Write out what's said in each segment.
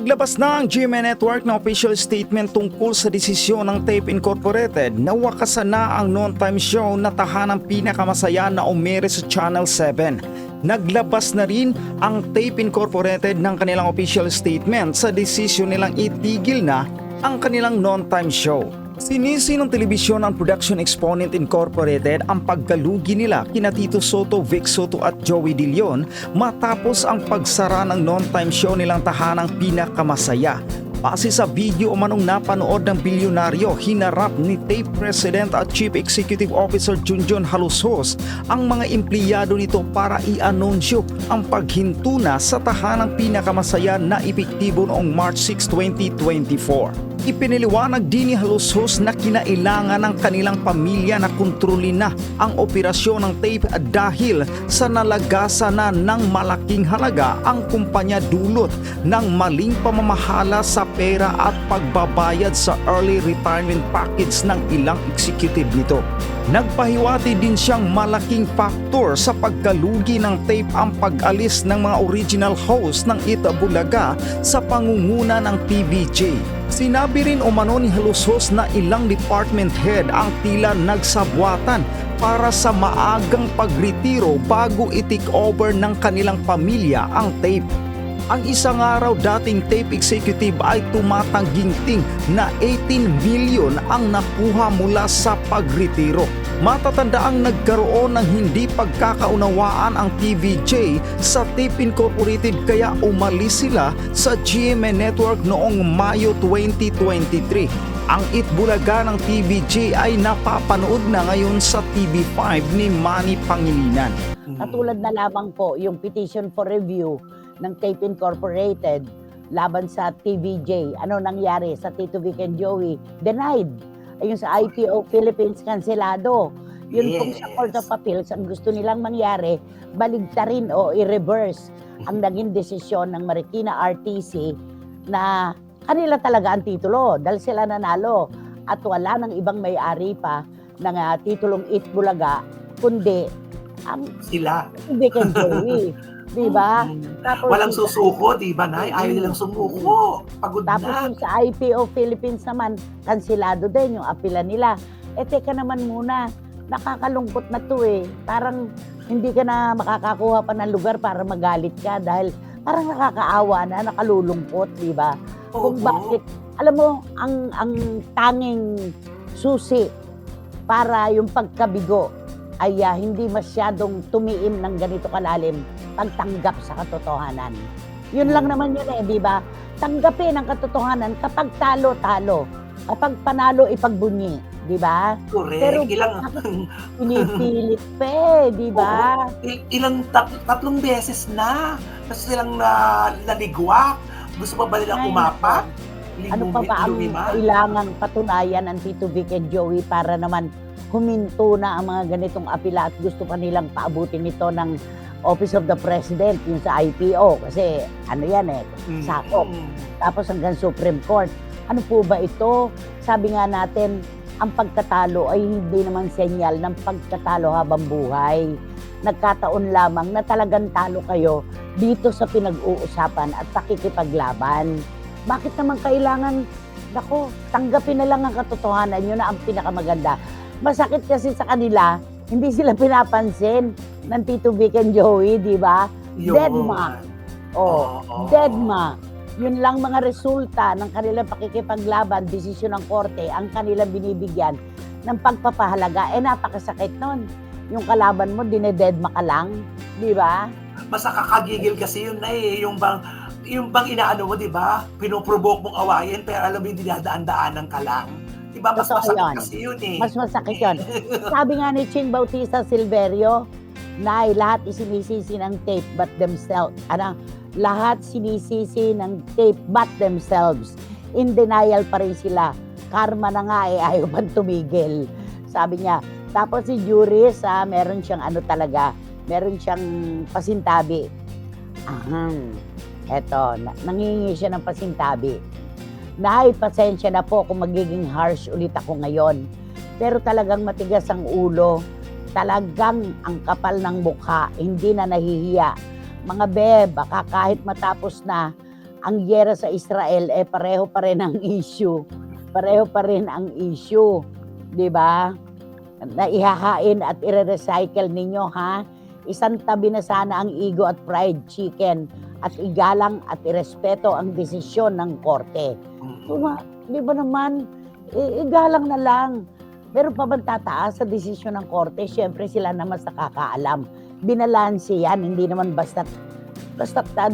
Naglabas na ang GMA Network na official statement tungkol sa desisyon ng Tape Incorporated na wakasan na ang non-time show na tahanang pinakamasaya na umere sa Channel 7. Naglabas na rin ang Tape Incorporated ng kanilang official statement sa desisyon nilang itigil na ang kanilang non-time show. Sinisi ng telebisyon ang Production Exponent Incorporated ang paggalugi nila kina Tito Soto, Vic Soto at Joey De Leon matapos ang pagsara ng non-time show nilang tahanang pinakamasaya. Base sa video umanong napanood ng bilyonaryo, hinarap ni Tape President at Chief Executive Officer Junjun Halusos ang mga empleyado nito para i-anunsyo ang paghinto na sa tahanang pinakamasaya na epektibo noong March 6, 2024. Ipiniliwanag din ni Halusos na kinailangan ng kanilang pamilya na kontrolin na ang operasyon ng tape dahil sa nalagasan na ng malaking halaga ang kumpanya dulot ng maling pamamahala sa pera at pagbabayad sa early retirement package ng ilang executive nito. Nagpahiwati din siyang malaking faktor sa pagkalugi ng tape ang pag-alis ng mga original host ng Ita Bulaga sa pangunguna ng PBJ. Sinabi rin umano ni Halusos na ilang department head ang tila nagsabwatan para sa maagang pagretiro bago i-take over ng kanilang pamilya ang tape. Ang isang araw dating tape executive ay tumatangginting na 18 million ang nakuha mula sa pagretiro. Matatandaang nagkaroon ng hindi pagkakaunawaan ang TVJ sa Tape Incorporated kaya umalis sila sa GMA Network noong Mayo 2023. Ang Itbulaga ng TVJ ay napapanood na ngayon sa TV5 ni Manny Pangilinan. Katulad na lamang po yung petition for review ng Tape Incorporated laban sa TVJ. Ano nangyari sa Tito Vic and Joey? Denied. Ayun sa IPO Philippines, kanselado. Yun pong sa Court of Appeals, ang gusto nilang mangyari, baligtarin o i-reverse ang naging desisyon ng Marikina RTC na kanila talaga ang titulo dahil sila nanalo at wala nang ibang may-ari pa ng titulong Itbulaga kundi ang sila. Vic and Joey. Diba? Tapos, walang susuko, diba, Nay? Ayaw nilang sumuko. Pagod tapos na. yung sa IPO Philippines naman, kansilado din yung apila nila. Teka naman muna, nakakalungkot na to eh. Parang hindi ka na makakakuha pa ng lugar para magalit ka dahil parang nakakaawa na, nakalulungkot, diba? Kung bakit, alam mo, ang tanging susi para yung pagkabigo ay hindi masyadong tumiim ng ganito kalalim pagtanggap sa katotohanan. Yun lang naman yun eh, di ba? Tanggapin ang katotohanan kapag talo-talo. Kapag panalo, ipagbunyi. Di ba? Correct. Pero ilang pinipilit pa di ba? Ilang tatlong beses na. Kasi silang naligwak. Gusto pa ba nilang umapak? Ano pa ba ang kailangang patunayan ng Tito Vic and Joey para naman huminto na ang mga ganitong apila at gusto pa nilang paabutin ito ng Office of the President, yung sa IPO. Kasi ano yan eh, sakop. Tapos hanggang Supreme Court. Ano po ba ito? Sabi nga natin, ang pagkatalo ay hindi naman senyal ng pagkatalo habang buhay. Nagkataon lamang na talagang talo kayo dito sa pinag-uusapan at pakikipaglaban. Bakit naman kailangan, tanggapin na lang ang katotohanan, yun na ang pinakamaganda. Masakit kasi sa kanila, hindi sila pinapansin ng Tito Vic and Joey, di ba? Deadma. Deadma. Yun lang mga resulta ng kanilang pakikipaglaban, desisyon ng korte, ang kanilang binibigyan ng pagpapahalaga. Napakasakit nun. Yung kalaban mo, dinededma ka lang, di ba? Mas nakakagigil kasi yun na eh. Yung bang inaano mo, di ba? Pinoprovoke mong awayin, pero alam mo yung dinadaan-daanan ka lang. Diba, mas masakit kasi yun eh. Mas masakit yun. Sabi nga ni Ching Bautista Silverio, na lahat isinisisi ng tape but themselves. Lahat sinisisi ng tape but themselves. In denial pa rin sila. Karma na nga eh, ayaw pang tumigil. Sabi niya. Tapos si Juris, meron siyang meron siyang pasintabi. Eto, nangingi siya ng pasintabi. Nay, pasensya na po kung magiging harsh ulit ako ngayon. Pero talagang matigas ang ulo. Talagang ang kapal ng mukha, hindi na nahihiya. Mga beb, baka kahit matapos na ang giyera sa Israel, pareho pa rin ang issue. Pareho pa rin ang issue. Di ba? Na ihahain at i-recycle ninyo, ha? Isang tabi na sana ang ego at fried chicken at igalang at irespeto ang desisyon ng korte. Di ba naman, igalang na lang. Meron pa bang tataas sa desisyon ng korte? Siyempre sila naman sa nakakaalam. Binalanse yan, hindi naman basta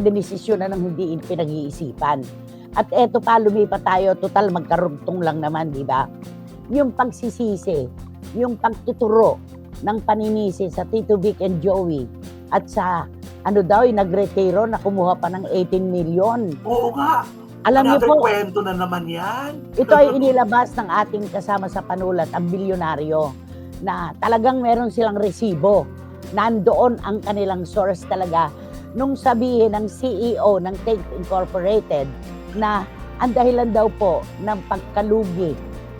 desisyon na ng hindi pinag-iisipan. At eto pa, lumipat tayo, total magkarugtong lang naman, di ba? Yung pagsisisi, yung pagtuturo ng paninisi sa Tito Vic and Joey at sa nagretiro na kumuha pa ng 18 million. Oo nga. Alam niyo po, kwento na naman yan. ito ay inilabas ng ating kasama sa panulat, ang bilyonaryo, na talagang meron silang resibo. Nandoon ang kanilang source talaga nung sabihin ng CEO ng Tape Incorporated na ang dahilan daw po ng pagkalugi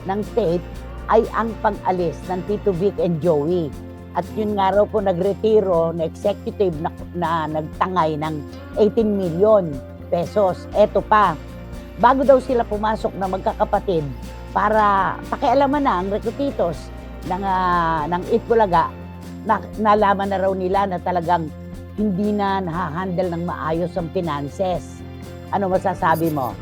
ng Tape ay ang pag-alis ng Tito Vic and Joey. At yun nga raw po nagretiro na executive na nagtangay ng 18 million pesos. Eto pa, bago daw sila pumasok na magkakapatid para pakialaman na ang rekrutitos ng Itbulaga, nalaman na raw nila na talagang hindi na nahahandle ng maayos ang finances. Ano masasabi mo?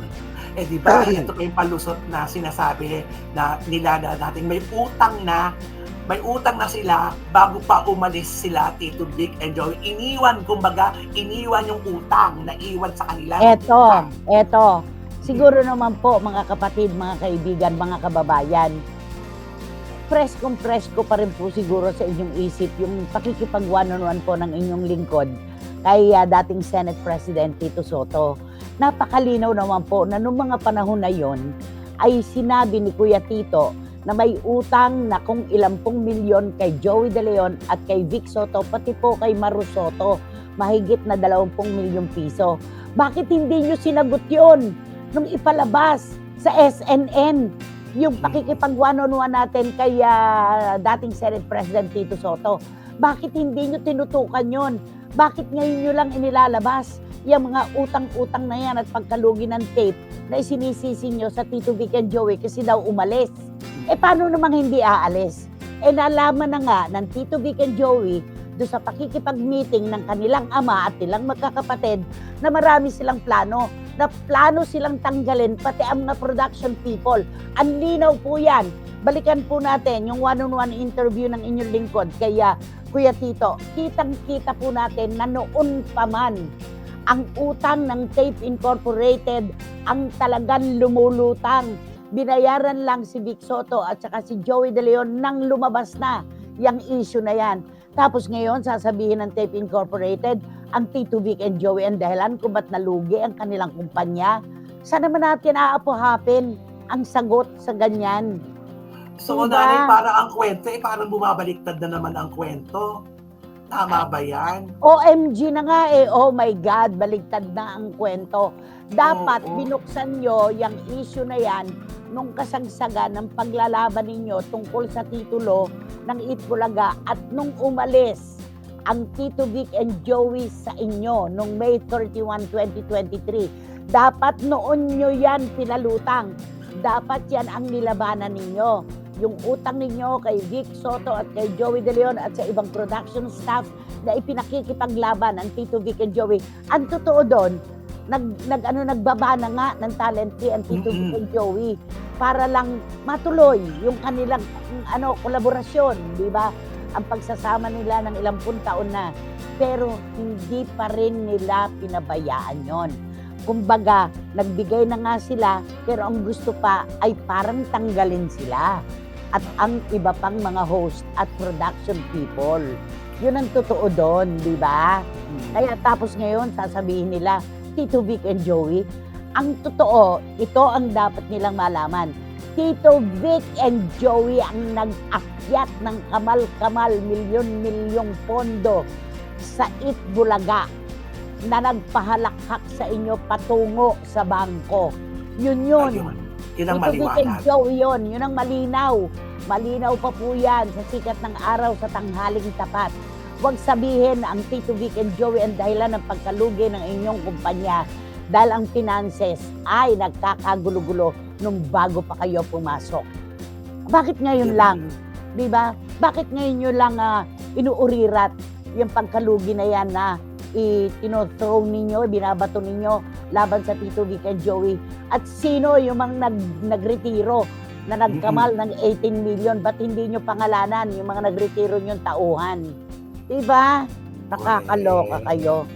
Di ba, ito pa yung palusot na sinasabi na nila na natin may utang na sila bago pa umalis sila, Tito Vic and Joey. Iniwan yung utang na iwan sa kanila. Eto. Siguro naman po, mga kapatid, mga kaibigan, mga kababayan, presko pa rin po siguro sa inyong isip yung pakikipag-one-on-one po ng inyong lingkod kay dating Senate President Tito Soto. Napakalinaw naman po na noong mga panahon na yon ay sinabi ni Kuya Tito na may utang na kung ilampung milyon kay Joey De Leon at kay Vic Soto, pati po kay Maru Soto, mahigit na 20 milyong piso. Bakit hindi nyo sinagot yon nung ipalabas sa SNN yung pakikipag-one-on-one natin kay dating Senate President Tito Soto? Bakit hindi nyo tinutukan yon? Bakit ngayon nyo lang inilalabas yung mga utang-utang na yan at pagkalugi ng tape na isinisisi nyo sa Tito Vic and Joey kasi daw umalis? Paano namang hindi aalis? Nalaman na nga ng Tito Vic and Joey doon sa pakikipag-meeting ng kanilang ama at nilang magkakapatid na marami silang plano silang tanggalin pati ang mga production people. Ang linaw po yan. Balikan po natin yung one-on-one interview ng inyong lingkod kaya Kuya Tito. Kitang-kita po natin na noon pa man ang utang ng Tape Incorporated ang talagang lumulutang. Binayaran lang si Vic Soto at saka si Joey De Leon nang lumabas na yung issue na yan. Tapos ngayon, sasabihin ng Tape Incorporated, ang Tito Vic and Joey ang dahilan kung ba't nalugi ang kanilang kumpanya. Saan naman natin aapuhapin ang sagot sa ganyan? So, nanay, parang ang kwento, parang bumabaliktad na naman ang kwento. Tama ba yan? OMG na nga oh my God, baligtad na ang kwento. Dapat binuksan nyo yung issue na yan nung kasagsagan ng paglalaban ninyo tungkol sa titulo ng Itbulaga at nung umalis ang Tito Vic and Joey sa inyo nung May 31, 2023. Dapat noon nyo yan pinalutang. Dapat yan ang nilabanan ninyo. Yung utang ninyo kay Vic Soto at kay Joey De Leon at sa ibang production staff na ipinakikipaglaban ang Tito Vic and Joey. Ang totoo doon, nagbaba na nga ng talent fee ang Tito Vic and Joey para lang matuloy yung kanilang kolaborasyon, di ba? Ang pagsasama nila ng ilang taon na. Pero hindi pa rin nila pinabayaan yon. Kumbaga, nagbigay na nga sila, pero ang gusto pa ay parang tanggalin sila. At ang iba pang mga host at production people. Yun ang totoo doon, di ba? Kaya tapos ngayon, sasabihin nila, Tito Vic and Joey, ang totoo, ito ang dapat nilang malaman. Tito Vic and Joey ang nag-akyat ng kamal-kamal, milyon-milyong pondo sa Itbulaga na nagpahalakhak sa inyo patungo sa bangko. Yun. Yun ang Tito Vic and maliwanag. Joey yun ang malinaw. Malinaw pa po yan sa sikat ng araw sa tanghaling tapat. Huwag sabihin ang Tito Vic and Joey ang dahilan ng pagkalugi ng inyong kumpanya. dahil ang finances ay nagkakagulo-gulo nung bago pa kayo pumasok. Bakit ngayon lang? Di ba? Bakit ngayon nyo lang inuurirat yung pagkalugi na yan na itinothrow ninyo, binabato ninyo laban sa Tito Vic and Joey? At sino yung mga nagretiro na nagkamal ng 18 million? Ba't hindi nyo pangalanan yung mga nagretiro nyong tauhan? Diba? Nakakaloka kayo.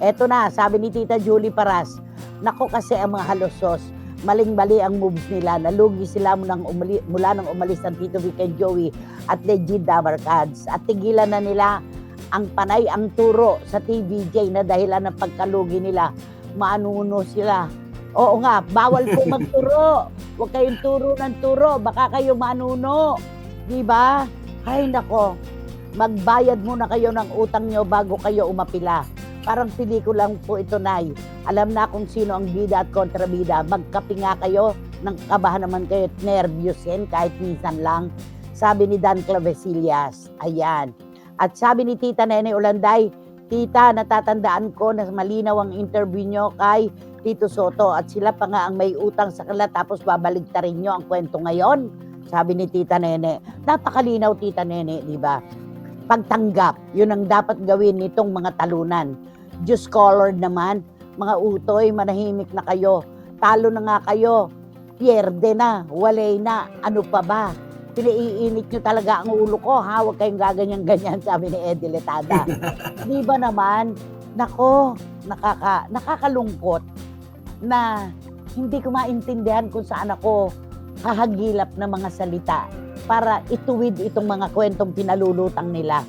Eto na, sabi ni Tita Julie Paras, nako kasi ang mga halosos, maling-mali ang moves nila, nalugi sila mula nang umalis ang Tito Vic and Joey at legit Dabarkads. At tigilan na nila ang panay ang turo sa TVJ na dahilan ng pagkalugi nila. Maanuno sila. Oo nga, bawal po magturo. Huwag kayong turo ng turo, baka kayo manuno. Diba? Ay nako, magbayad muna kayo ng utang nyo bago kayo umapila. Parang pelikulang po ito, Nay. Alam na kung sino ang bida at kontrabida. Magkape nga kayo, nang kabahan naman kayo, nervyos yan, kahit minsan lang. Sabi ni Dan Clavesillas. Ayan. At sabi ni Tita Nene Ulanday, Tita, natatandaan ko na malinaw ang interview nyo kay Tito Soto at sila pa nga ang may utang sa kanila tapos babaligtarin nyo ang kwento ngayon. Sabi ni Tita Nene. Napakalinaw, Tita Nene, di ba? Pagtanggap, yun ang dapat gawin nitong mga talunan. Diyos colored naman, mga utoy, manahimik na kayo. Talo na nga kayo, pierde na, walay na, ano pa ba? Pinaiinit nyo talaga ang ulo ko, ha? Huwag kayong gaganyan-ganyan, sabi ni Eddie Letada. Di ba naman, nako, nakakalungkot na hindi ko maintindihan kung saan ako hahagilap ng mga salita para ituwid itong mga kwentong pinalulutang nila.